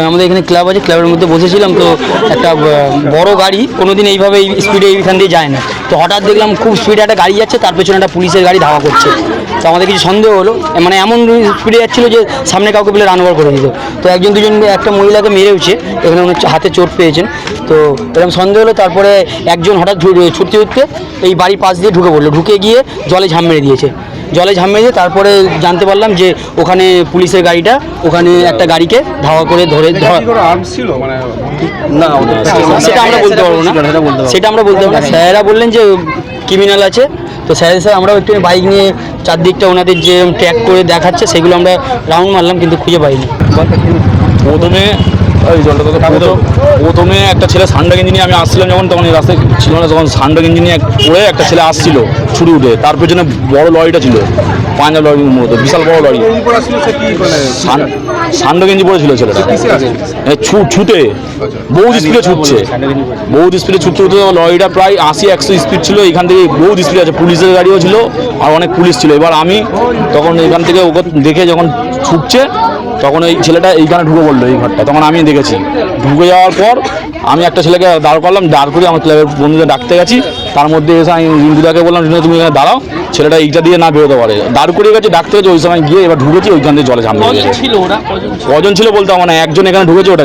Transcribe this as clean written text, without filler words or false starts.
আমাদের এখানে ক্লাব আছে, ক্লাবের মধ্যে বসেছিলাম, তো একটা বড় গাড়ি কোনোদিন এইভাবে স্পিডে এইখান দিয়ে যায় না, তো হঠাৎ দেখলাম খুব স্পিডে একটা গাড়ি যাচ্ছে, তার পেছনে একটা পুলিশের গাড়ি ধাওয়া করছে। তো আমাদের কিছু সন্দেহ হলো, মানে এমন স্পিডে যাচ্ছিলো যে সামনে কাউকে পেলে রান ওভার করে দিত। তো একজন দুজন একটা মহিলাকে মেরেওছে, এখানে ওনার হাতে চোট পেয়েছেন। তো এরকম সন্দেহ হলো, তারপরে একজন হঠাৎ ছুটতে ছুটতে এই বাড়ির পাশ দিয়ে ঢুকে পড়লো, ঢুকে গিয়ে জলে ঝাঁপ মেরে দিয়েছে। জলে ঝাঁপ মেরে দিয়ে তারপরে জানতে পারলাম যে ওখানে পুলিশের গাড়িটা, ওখানে একটা গাড়িকে ধাওয়া করে ধরে সেটা আমরা বলতে পারবো না, সেটা আমরা বলতে পারবো না। স্যারেরা বললেন যে ক্রিমিনাল আছে। তো স্যার আমরাও একটু বাইক নিয়ে চারদিকটা ওনাদের যে ট্র্যাক করে দেখাচ্ছে সেগুলো আমরা রাউন্ড মারলাম, কিন্তু খুঁজে পাইনি। প্রথমে একটা ছেলে সান্ডা গেঞ্জি নিয়ে আমি আসছিলাম যখন, তখন এই রাস্তায় ছিল না, তখন সান্ডা গেঞ্জি নিয়ে পড়ে একটা ছেলে আসছিল ছুটে উঠে, তার পেছনে বড় লরিটা ছিল, পাঞ্জাব লরির মতো বিশাল বড় লরি, সান্ডা গেঞ্জি পড়েছিল ছেলেটা, ছুটে বহুত স্পিডে ছুটছে, বহুত স্পিডে ছুটতে ছুটতে লরিটা প্রায় 80-100 স্পিড ছিল, এখান থেকে বহুত স্পিড আছে, পুলিশের গাড়িও ছিল আর অনেক পুলিশ ছিল। এবার আমি তখন এখান থেকে ওকে দেখে যখন ছুটছে, তখন ওই ছেলেটা এইখানে ঢুকে পড়লো এই ঘরটা, তখন আমি দেখেছি। ঢুকে যাওয়ার পর আমি একটা ছেলেকে দাঁড় করলাম, দাঁড় করে আমার ক্লাবের বন্ধুদের ডাকতে গেছি, তার মধ্যে এসে আমি রিন্টুদাকে বললাম, রিন্টু তুমি এখানে দাঁড়াও, ছেলেটা এইটা দিয়ে না বেরোতে পারে, দাঁড় করে গেছে, ডাকতে গেছে, ওই সময় গিয়ে এবার ঢুকেছি, ওইখান থেকে জলে ঝাঁপ মেরে দিয়েছে। কজন ছিল বলতে আমার না, একজন এখানে ঢুকেছে, ওটা